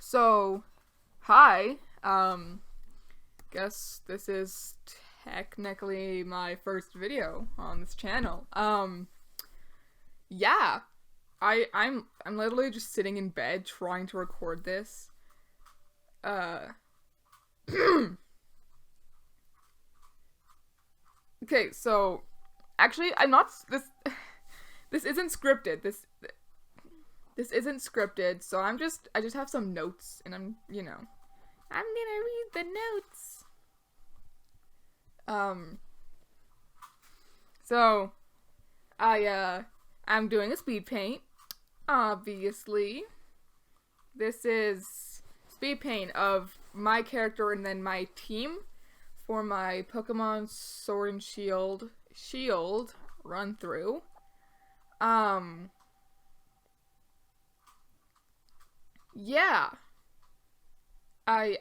So, hi. Guess this is technically my first video on this channel. Yeah. I'm literally just sitting in bed trying to record this. Uh Okay, so actually I'm not this isn't scripted. This isn't scripted, so I just have some notes and I'm gonna read the notes. So I'm doing a speed paint, obviously. This is speed paint of my character and then my team for my Pokemon Sword and Shield run through. Yeah. I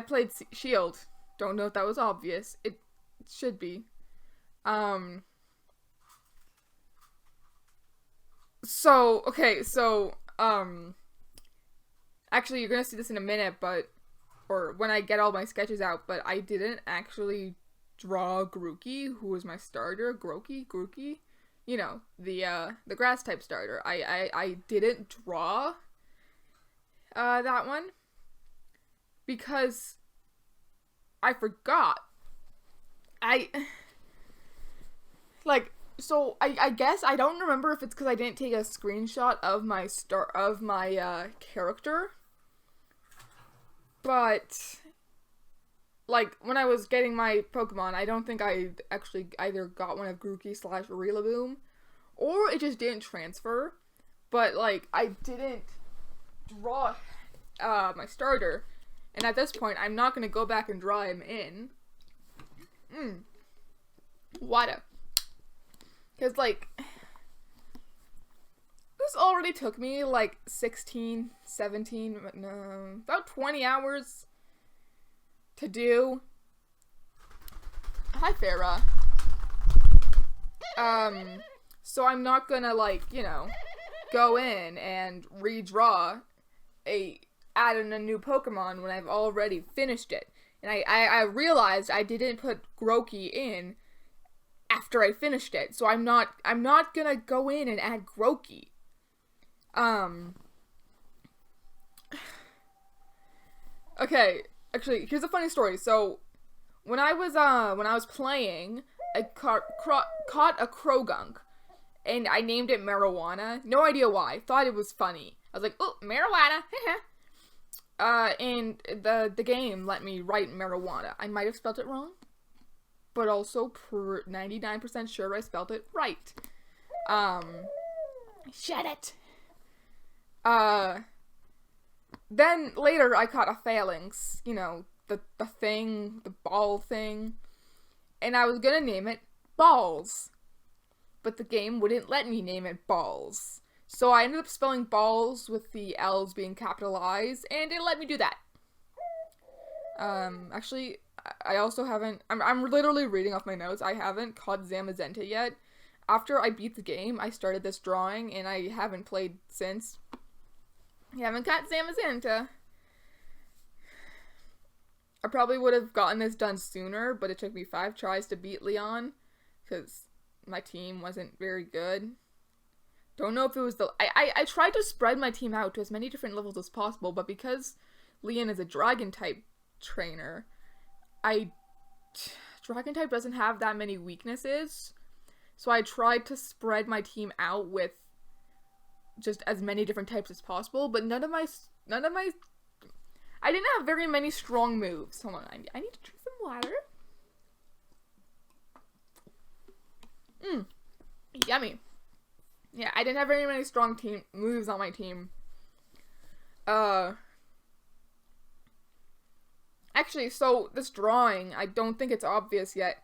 played Shield. Don't know if that was obvious. It should be. Um so actually you're gonna see this in a minute, or when I get all my sketches out, but I didn't actually draw Grookey, who was my starter. Grookey? You know, the grass type starter. I didn't draw that one because I forgot. I guess I don't remember if it's because I didn't take a screenshot of my character, but like when I was getting my Pokemon, I don't think I actually either got one of Grookey / Rillaboom, or it just didn't transfer. But like I didn't draw my starter, and at this point I'm not gonna go back and draw him in. Water. Because, like, this already took me, like, 16, 17, no, about 20 hours to do. Hi, Farah. So I'm not gonna, like, go in and redraw add in a new Pokemon when I've already finished it. And I realized I didn't put Grookey in after I finished it, so I'm not gonna go in and add Grookey. Okay, actually, here's a funny story. So, when I was playing, I caught a Krogunk, and I named it Marijuana. No idea why. Thought it was funny. I was like, oh, marijuana. And the game let me write marijuana. I might have spelled it wrong, but also 99% sure I spelled it right. Shut it. Then later I caught a Phalanx, the ball thing, and I was gonna name it Balls, but the game wouldn't let me name it Balls. So I ended up spelling balls with the L's being capitalized, and it let me do that. Actually, I also haven't, I'm literally reading off my notes. I haven't caught Zamazenta yet. After I beat the game, I started this drawing, and I haven't played since. I haven't caught Zamazenta. I probably would have gotten this done sooner, but it took me 5 tries to beat Leon, because my team wasn't very good. Don't know if it was I tried to spread my team out to as many different levels as possible, but because Leon is a dragon type trainer, dragon type doesn't have that many weaknesses, so I tried to spread my team out with just as many different types as possible, but none of my I didn't have very many strong moves. Hold on, I need to drink some water. Yummy. Yeah, I didn't have very many strong team moves on my team. Actually, so this drawing, I don't think it's obvious yet,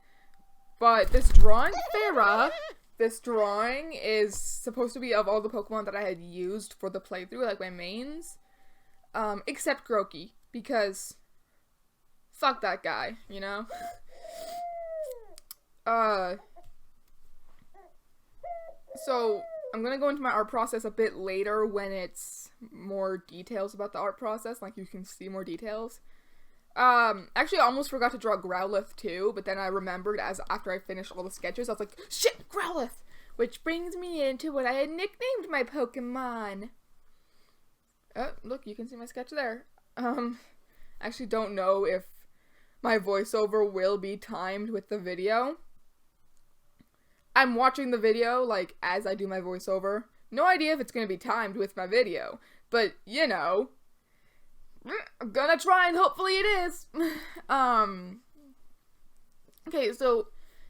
but this drawing, Farah, this drawing is supposed to be of all the Pokemon that I had used for the playthrough, like my mains, except Grookey, because fuck that guy, So I'm gonna go into my art process a bit later when it's more details about the art process, like you can see more details. Actually I almost forgot to draw Growlithe too, but then I remembered after I finished all the sketches, I was like, shit, Growlithe! Which brings me into what I had nicknamed my Pokemon. Oh, look, you can see my sketch there. I actually don't know if my voiceover will be timed with the video. I'm watching the video, like, as I do my voiceover. No idea if it's gonna be timed with my video, but, you know, I'm gonna try and hopefully it is. Okay, so,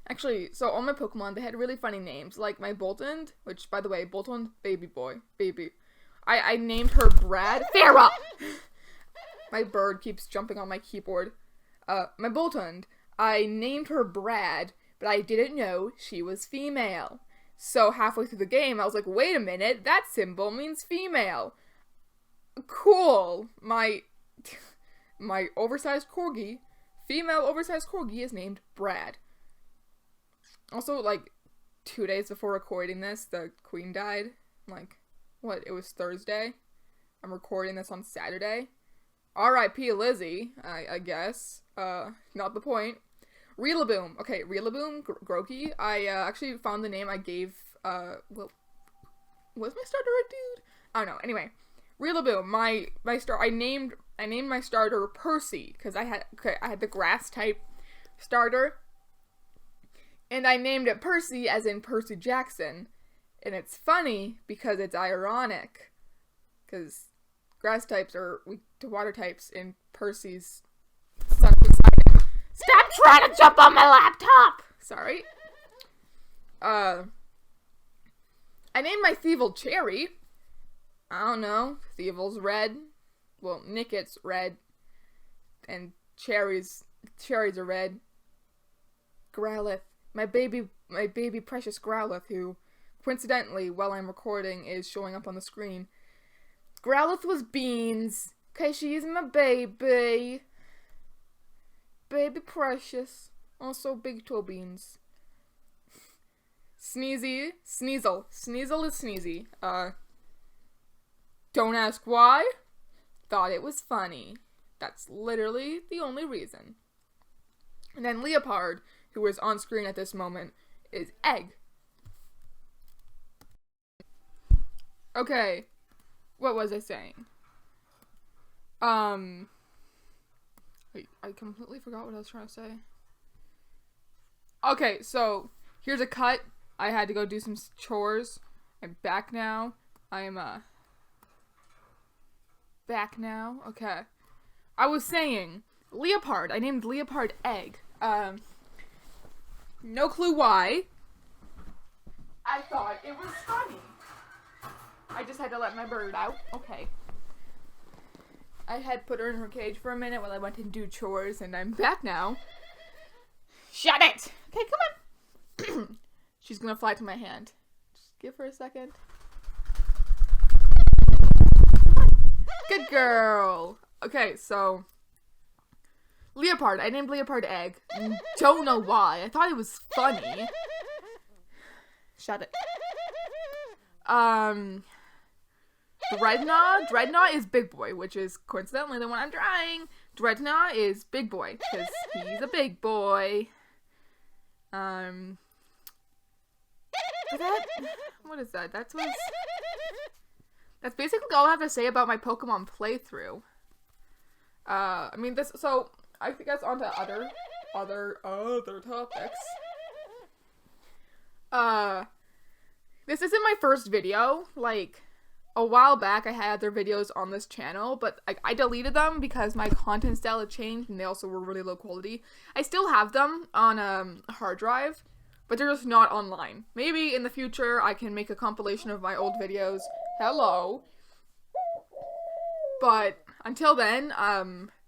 actually, so all my Pokemon, they had really funny names, like my Boltund, which, by the way, Boltund, baby. I named her Brad. Farah! My bird keeps jumping on my keyboard. My Boltund, I named her Brad, but I didn't know she was female. So halfway through the game, I was like, wait a minute, that symbol means female. Cool. My oversized corgi, female oversized corgi is named Brad. Also, like, 2 days before recording this, the queen died. Like, what, it was Thursday? I'm recording this on Saturday. R.I.P. Lizzie, I guess. Not the point. Rillaboom. Okay, Rillaboom, Groki. I actually found the name I gave, well, was my starter a dude? I don't know. Anyway, Rillaboom. I named my starter Percy because I had the grass type starter, and I named it Percy as in Percy Jackson, and it's funny because it's ironic, because grass types are weak to water types, and Percy's son Poseidon. Stop trying to jump on my laptop! Sorry. I named my Thievul Cherry. I don't know. Thievel's red. Well, Nicket's red. And cherries are red. Growlithe. My baby precious Growlithe, who, coincidentally, while I'm recording, is showing up on the screen. Growlithe was Beans. Okay, she's my baby. Baby precious. Also big toe beans. Sneezy. Sneasel. Sneasel is Sneezy. Don't ask why. Thought it was funny. That's literally the only reason. And then Leopard, who is on screen at this moment, is Egg. Okay. What was I saying? Wait, I completely forgot what I was trying to say. Okay, so here's a cut. I had to go do some chores. I'm back now. I'm back now. Okay. I was saying Leopard. I named Leopard Egg. No clue why. I thought it was funny. I just had to let my bird out. Okay. I had put her in her cage for a minute while I went and do chores, and I'm back now. Shut it! Okay, come on. She's gonna fly to my hand. Just give her a second. Good girl. Okay, so Leopard. I named Leopard Egg. Don't know why. I thought it was funny. Shut it. Dreadnought is Big Boy, which is coincidentally the one I'm drawing. Dreadnought is Big Boy, because he's a big boy. What is that? That's basically all I have to say about my Pokemon playthrough. I mean, so I guess on to other topics. This isn't my first video. Like, a while back I had other videos on this channel, but I deleted them because my content style had changed and they also were really low quality. I still have them on a hard drive, but they're just not online. Maybe in the future I can make a compilation of my old videos. Hello. But until then,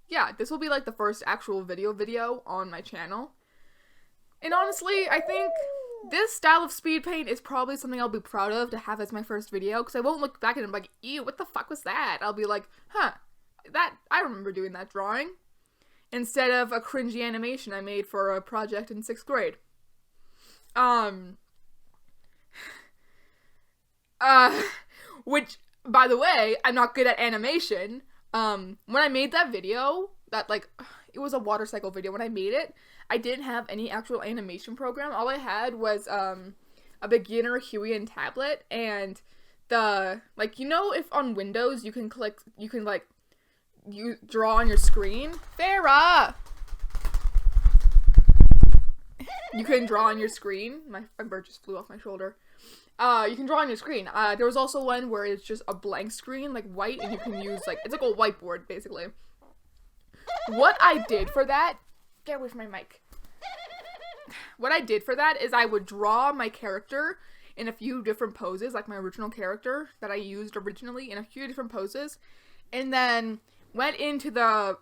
yeah, this will be like the first actual video on my channel. And honestly, I think this style of speed paint is probably something I'll be proud of to have as my first video, because I won't look back at it and be like, ew, what the fuck was that? I'll be like, huh, I remember doing that drawing. Instead of a cringy animation I made for a project in 6th grade. Which, by the way, I'm not good at animation. When I made that video, that, like, it was a water cycle video. When I made it, I didn't have any actual animation program. All I had was, a beginner Huey and tablet, and like, you know, if on Windows you can you draw on your screen? Farrah! You can draw on your screen. My bird just flew off my shoulder. You can draw on your screen. There was also one where it's just a blank screen, like white, and you can use, like, it's like a whiteboard, basically. What I did for that, get away from my mic. What I did for that is I would draw my character in a few different poses, like my original character that I used originally in a few different poses, and then went into the,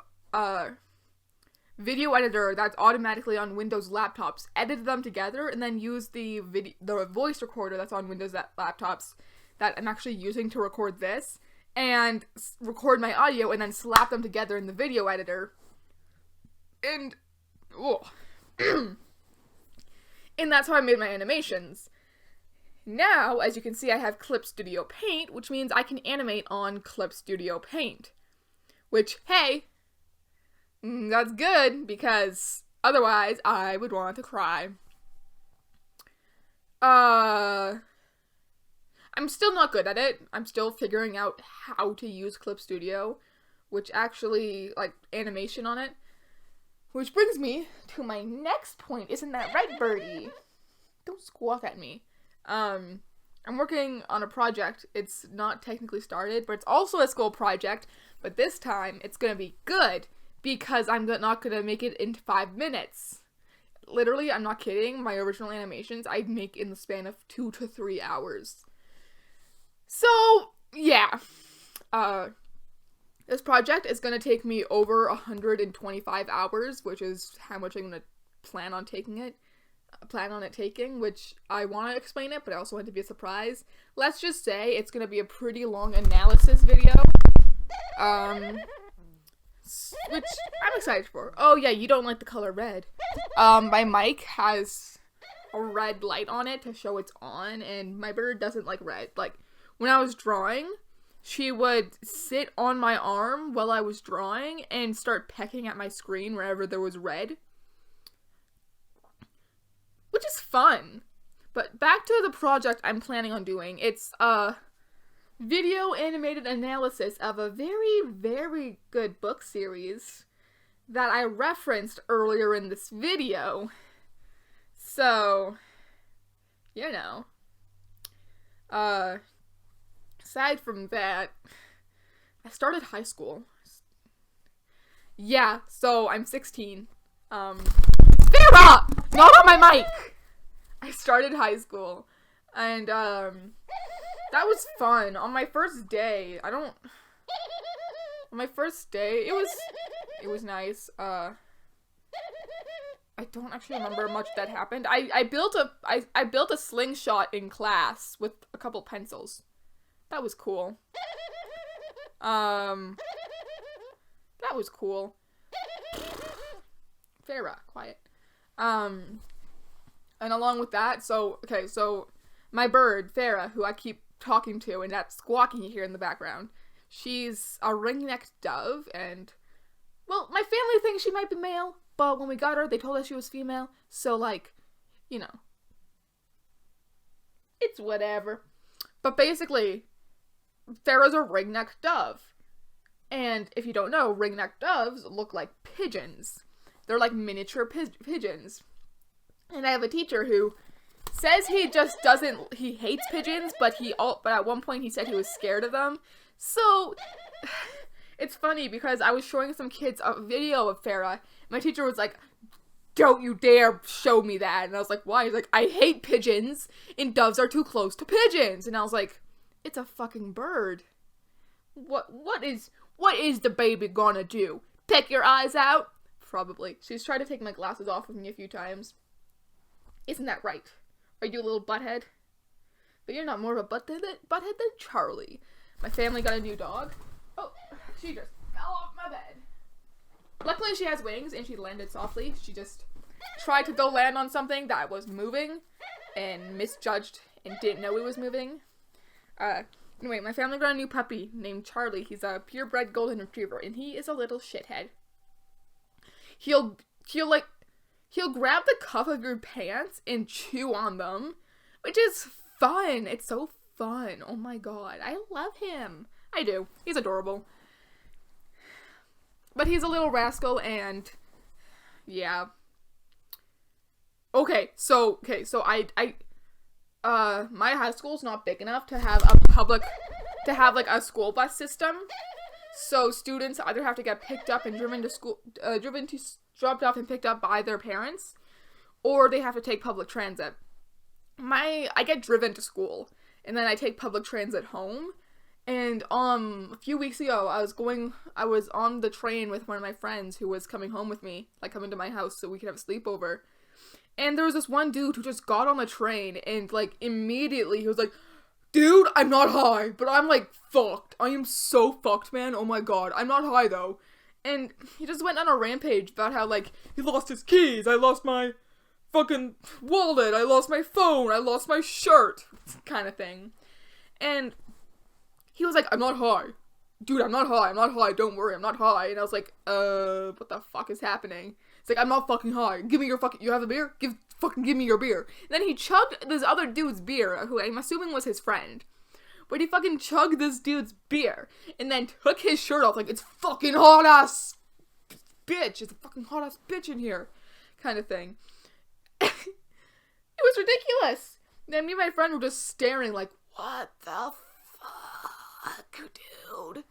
video editor that's automatically on Windows laptops, edited them together, and then used the voice recorder that's on Windows laptops that I'm actually using to record this, and record my audio, and then slap them together in the video editor. And, and that's how I made my animations. Now, as you can see, I have Clip Studio Paint, which means I can animate on Clip Studio Paint. Which, hey, that's good, because otherwise I would want to cry. I'm still not good at it. I'm still figuring out how to use Clip Studio, which actually, like, animation on it. Which brings me to my next point. Isn't that right, birdie? Don't squawk at me. I'm working on a project. It's not technically started, but it's also a school project. But this time, it's gonna be good, because I'm not gonna make it in 5 minutes. Literally, I'm not kidding. My original animations, I make in the span of 2 to 3 hours. So, yeah. This project is gonna take me over 125 hours, which is how much I'm gonna plan on it taking, which I want to explain it, but I also want it to be a surprise. Let's just say it's gonna be a pretty long analysis video. Which I'm excited for. Oh yeah, you don't like the color red. My mic has a red light on it to show it's on, and my bird doesn't like red. Like, when I was drawing, she would sit on my arm while I was drawing and start pecking at my screen wherever there was red. Which is fun. But back to the project I'm planning on doing. It's a video animated analysis of a very, very good book series that I referenced earlier in this video. So, you know. Aside from that, I started high school. Yeah, so I'm 16. Farrah! Not on my mic! I started high school. And, that was fun. On my first day, it was nice. I don't actually remember much that happened. I built a slingshot in class with a couple pencils. That was cool. That was cool. Farrah, quiet. And along with that, so my bird, Farrah, who I keep talking to, and that squawking you hear in the background, she's a ring-necked dove, and, well, my family thinks she might be male, but when we got her, they told us she was female, so, like, you know, it's whatever. But basically, Farrah's a ring-necked dove. And if you don't know, ring-necked doves look like pigeons. They're like miniature pigeons. And I have a teacher who says he hates pigeons, but at one point he said he was scared of them. So, it's funny because I was showing some kids a video of Farrah. My teacher was like, "Don't you dare show me that." And I was like, "Why?" He's like, "I hate pigeons, and doves are too close to pigeons." And I was like, it's a fucking bird. What is the baby gonna do? Peck your eyes out? Probably. She's tried to take my glasses off with me a few times. Isn't that right? Are you a little butthead? But you're not more of a butthead than Charlie. My family got a new dog. Oh, she just fell off my bed. Luckily she has wings and she landed softly. She just tried to go land on something that was moving and misjudged and didn't know it was moving. Anyway, my family got a new puppy named Charlie. He's a purebred golden retriever, and he is a little shithead. He'll grab the cuff of your pants and chew on them, which is fun. It's so fun. Oh my god, I love him. I do. He's adorable. But he's a little rascal, and yeah. Okay, so my high school's not big enough to have like a school bus system. So students either have to get picked up and dropped off and picked up by their parents, or they have to take public transit. I get driven to school, and then I take public transit home. And a few weeks ago, I was on the train with one of my friends who was coming home with me, like coming to my house so we could have a sleepover. And there was this one dude who just got on the train and like immediately he was like, dude, I'm not high, but I'm like fucked. I am so fucked, man. Oh my god. I'm not high though. And he just went on a rampage about how like he lost his keys, I lost my fucking wallet, I lost my phone, I lost my shirt, kind of thing. And he was like, I'm not high. Dude, I'm not high, don't worry, I'm not high. And I was like, what the fuck is happening? It's like, I'm not fucking high. Give me your fucking, you have a beer? Give me your beer. And then he chugged this other dude's beer, who I'm assuming was his friend. But he fucking chugged this dude's beer, and then took his shirt off, like, it's fucking hot ass bitch. It's a fucking hot ass bitch in here. Kind of thing. It was ridiculous. And then me and my friend were just staring like, what the fuck, dude?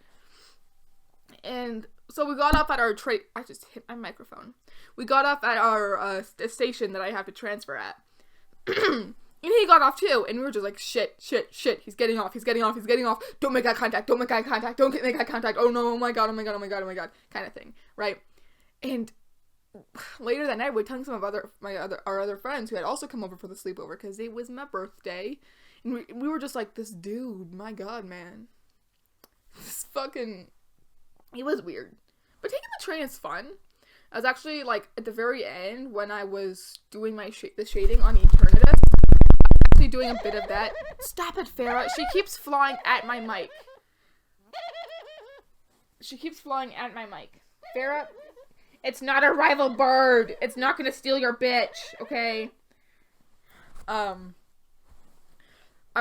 And so we got up at our I just hit my microphone. We got up at our station that I have to transfer at. And he got off too. And we were just like, shit. He's getting off. Don't make eye contact. Don't make eye contact. Oh no, oh my god. Kind of thing. Right? And later that night, we were telling some of our other friends who had also come over for the sleepover because it was my birthday. And we were just like, this dude, my god, man. This fucking... It was weird. But taking the train is fun. I was actually, like, at the very end, when I was doing my the shading on Eternatus, I was actually doing a bit of that. Stop it, Farah. She keeps flying at my mic. Farah, it's not a rival bird. It's not gonna steal your bitch, okay? I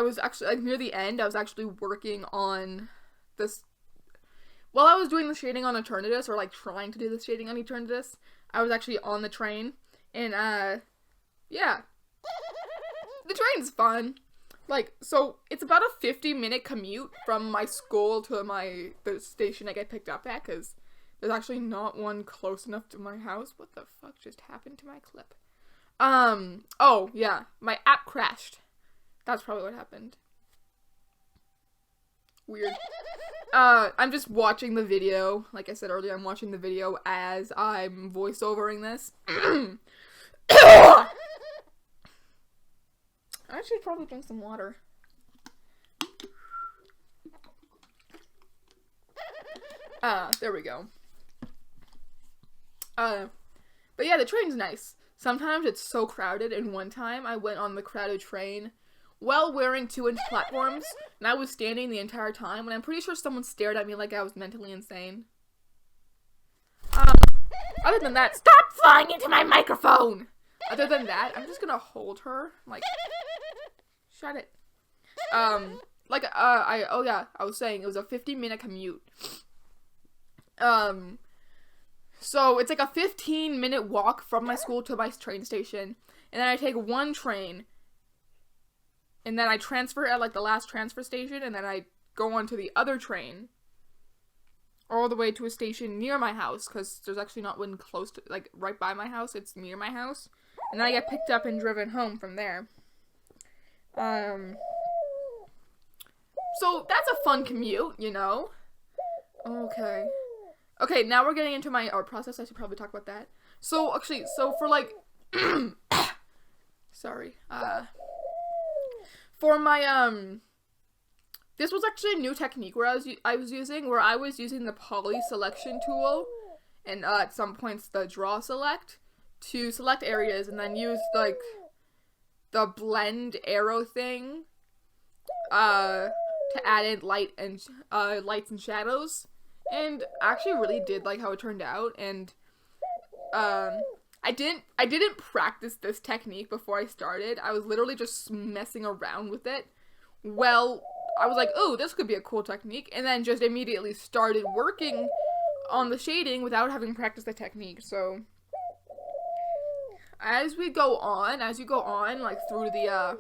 was actually, like, near the end, I was actually working on this. While I was doing the shading on Eternatus, or like trying to do the shading on Eternatus, I was actually on the train, and yeah. The train's fun. Like, so, it's about a 50-minute commute from my school to the station I get picked up at, because there's actually not one close enough to my house. What the fuck just happened to my clip? Oh, yeah, my app crashed. That's probably what happened. Weird. I'm just watching the video. Like I said earlier, I'm watching the video as I'm voiceovering this. I should probably drink some water. There we go. But yeah, the train's nice. Sometimes it's so crowded, and one time I went on the crowded train while wearing 2-inch platforms, and I was standing the entire time, and I'm pretty sure someone stared at me like I was mentally insane. Other than that, stop flying into my microphone! Other than that, I'm just gonna hold her, like, shut it. I was saying, it was a 50-minute commute. So it's like a 15-minute walk from my school to my train station, and then I take one train, and then I transfer at, like, the last transfer station, and then I go on to the other train, all the way to a station near my house, because there's actually not one close to, like, right by my house, it's near my house, and then I get picked up and driven home from there. So that's a fun commute, you know? Okay, now we're getting into my art process. I should probably talk about that. So, actually, for, like, sorry, for my, this was actually a new technique where I was using the poly selection tool, and, at some points the draw select, to select areas, and then use, like, the blend arrow thing, to add in lights and shadows, and I actually really did like how it turned out. And I didn't practice this technique before I started. I was literally just messing around with it. Well, I was like, oh, this could be a cool technique, and then just immediately started working on the shading without having practiced the technique. So as you go on, like through the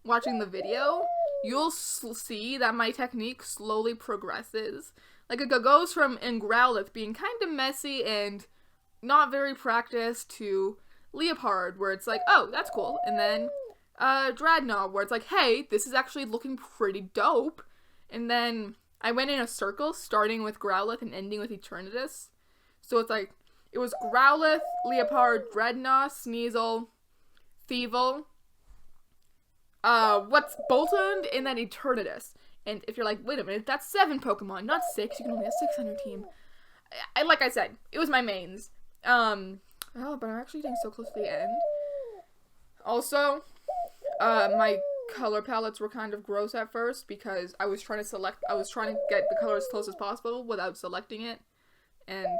watching the video, you'll see that my technique slowly progresses. Like, it goes from in Growlithe being kind of messy and not very practiced to Leopard, where it's like, oh, that's cool. And then Dreadnought, where it's like, hey, this is actually looking pretty dope. And then I went in a circle, starting with Growlithe and ending with Eternatus. So it's like, it was Growlithe, Leopard, Dreadnought, Sneasel, Thievul, what's Boltund, and then Eternatus. And if you're like, wait a minute, that's 7 Pokemon, not 6. You can only have 6 on your team. Like I said, it was my mains. Oh, but I'm actually getting so close to the end. Also, my color palettes were kind of gross at first because I was trying to get the color as close as possible without selecting it. And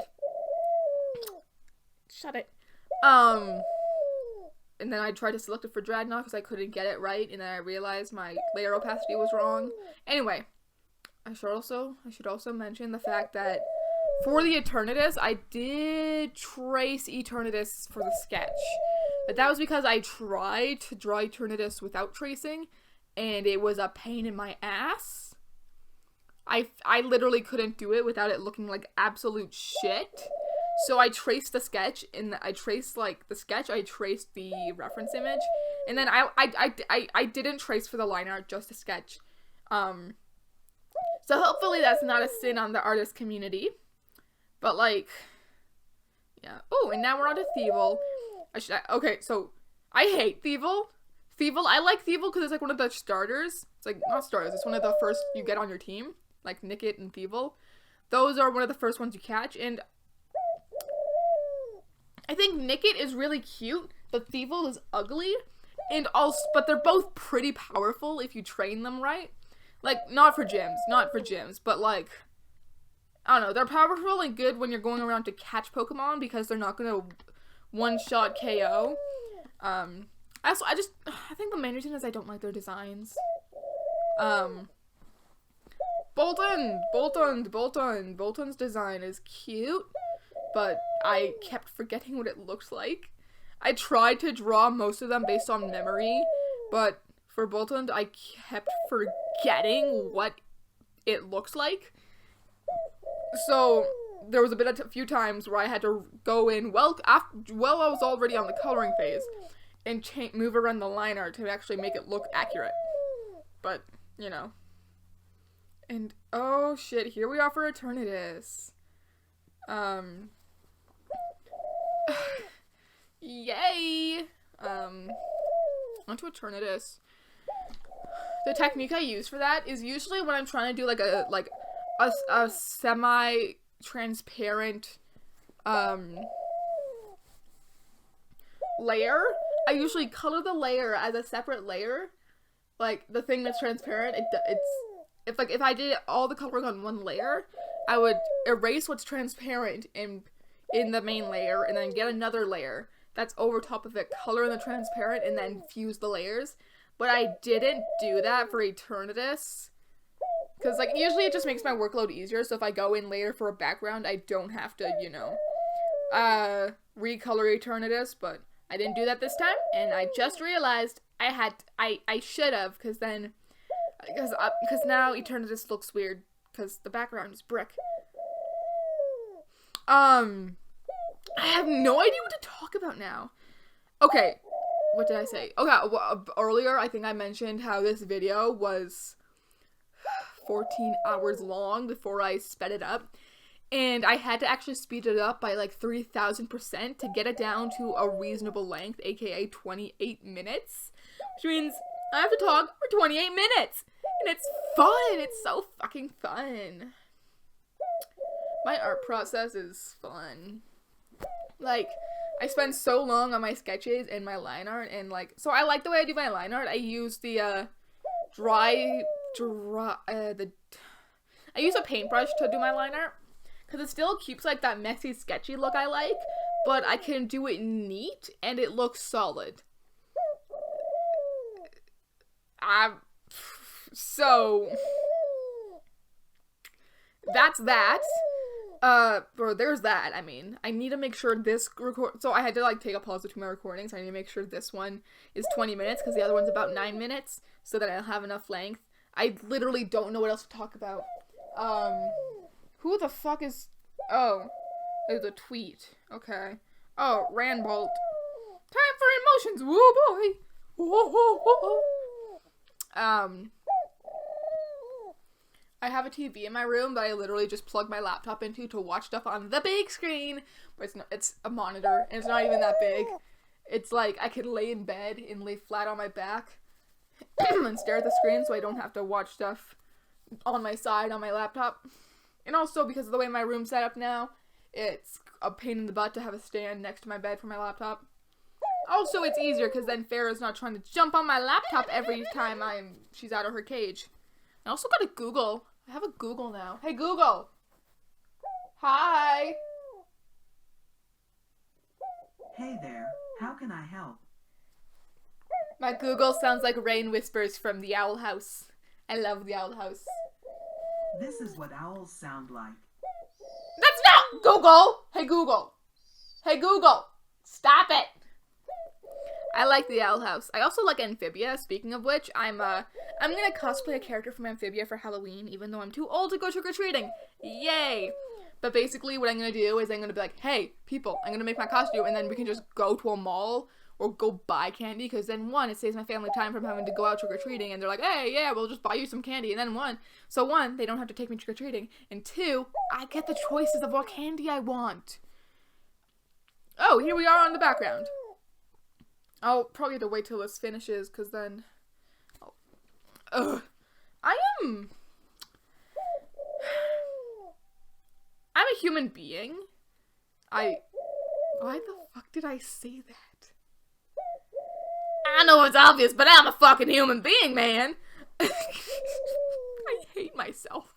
shut it. And then I tried to select it for Dreadnought because I couldn't get it right, and then I realized my layer opacity was wrong. Anyway, I should also mention the fact that for the Eternatus, I did trace Eternatus for the sketch. But that was because I tried to draw Eternatus without tracing, and it was a pain in my ass. I literally couldn't do it without it looking like absolute shit. So I traced the sketch, and I traced the reference image, and then I didn't trace for the line art, just the sketch. So hopefully that's not a sin on the artist community. But like, yeah. Oh, and now we're on to Thievul. Okay, so I hate Thievul. I like Thievul because it's like one of the starters. It's like, not starters, it's one of the first you get on your team. Like Nickit and Thievul. Those are one of the first ones you catch, and I think Nickit is really cute, but Thievul is ugly, but they're both pretty powerful if you train them right. Like, not for gyms, but like, I don't know, they're powerful and good when you're going around to catch Pokemon because they're not gonna one-shot KO. I think the main reason is I don't like their designs. Boltund's design is cute, but I kept forgetting what it looked like. I tried to draw most of them based on memory, but for Boltund, I kept forgetting what it looks like. So there was a few times where I had to go in I was already on the coloring phase and move around the line art to actually make it look accurate. But, you know. And, oh shit, here we are for Eternatus. Yay! Onto Eternatus. The technique I use for that is usually when I'm trying to do like a semi-transparent layer. I usually color the layer as a separate layer. Like the thing that's transparent, if I did all the coloring on one layer, I would erase what's transparent in the main layer and then get another layer that's over top of it, color in the transparent, and then fuse the layers. But I didn't do that for Eternatus. Because, like, usually it just makes my workload easier, so if I go in later for a background, I don't have to, you know, recolor Eternatus, but I didn't do that this time, and I just realized I should have, because now Eternatus looks weird, because the background is brick. I have no idea what to talk about now. Okay, what did I say? Okay, well, earlier I think I mentioned how this video was 14 hours long before I sped it up, and I had to actually speed it up by like 3,000% to get it down to a reasonable length, aka 28 minutes, which means I have to talk for 28 minutes, and it's fun. It's so fucking fun. My art process is fun. Like, I spend so long on my sketches and my line art, and like, so I like the way I do my line art. I use the dry I use a paintbrush to do my line art, because it still keeps, like, that messy, sketchy look I like, but I can do it neat, and it looks solid. So, that's that. Or there's that, I mean. I need to make sure this so I had to, like, take a pause between my recordings, so I need to make sure this one is 20 minutes, because the other one's about 9 minutes, so that I'll have enough length. I literally don't know what else to talk about. Who the fuck is... Oh, there's a tweet. Okay. Oh, Randbolt. Time for emotions, woo boy! Whoa, whoa, whoa. I have a TV in my room that I literally just plug my laptop into to watch stuff on the big screen, but it's a monitor, and it's not even that big. It's like, I could lay in bed and lay flat on my back and stare at the screen so I don't have to watch stuff on my side on my laptop. And also, because of the way my room's set up now, it's a pain in the butt to have a stand next to my bed for my laptop. Also, it's easier because then Farrah's not trying to jump on my laptop every time she's out of her cage. I also got a Google. I have a Google now. Hey, Google! Hi! Hey there, how can I help? My Google sounds like rain whispers from the Owl House. I love the Owl House. This is what owls sound like. That's not Google! Hey, Google! Hey, Google! Stop it! I like the Owl House. I also like Amphibia. Speaking of which, I'm gonna cosplay a character from Amphibia for Halloween, even though I'm too old to go trick-or-treating. Yay! But basically what I'm gonna do is I'm gonna be like, hey, people, I'm gonna make my costume, and then we can just go to a mall or go buy candy, because then one, it saves my family time from having to go out trick-or-treating, and they're like, hey, yeah, we'll just buy you some candy, and then one, they don't have to take me trick-or-treating, and two, I get the choices of what candy I want. Oh, here we are on the background. I'll probably have to wait till this finishes, because then... I'm a human being. Why the fuck did I say that? I know it's obvious, but I'm a fucking human being, man! I hate myself.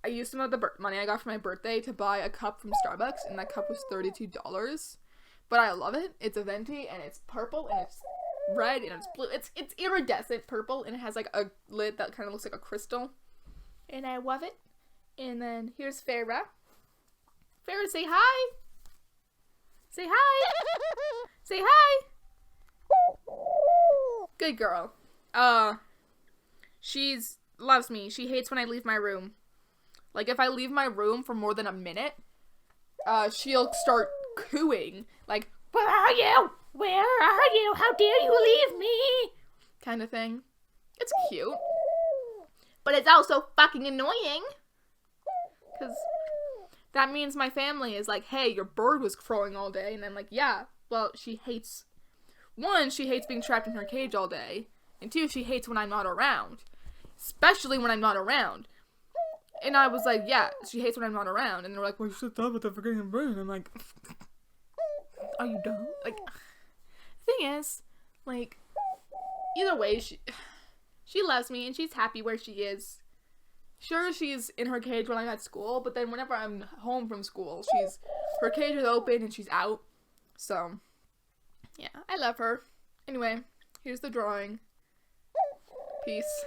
I used some of the money I got for my birthday to buy a cup from Starbucks, and that cup was $32. But I love it. It's a venti, and it's purple, and it's red, and it's blue. It's iridescent purple, and it has like a lid that kind of looks like a crystal. And I love it. And then here's Farrah. Farrah, say hi! Say hi! Say hi! Good girl. She loves me. She hates when I leave my room. Like, if I leave my room for more than a minute, she'll start cooing. Like, where are you? Where are you? How dare you leave me? Kind of thing. It's cute. But it's also fucking annoying. Because that means my family is like, hey, your bird was crowing all day. And I'm like, yeah. Well, she hates being trapped in her cage all day. And two, she hates when I'm not around. Especially when I'm not around. And I was like, yeah, she hates when I'm not around. And they're like, well, you should stop with the freaking bird. And I'm like, are you dumb? Like, the thing is, like, either way, she loves me and she's happy where she is. Sure, she's in her cage when I'm at school, but then whenever I'm home from school, her cage is open and she's out. So, yeah, I love her. Anyway, here's the drawing. Peace.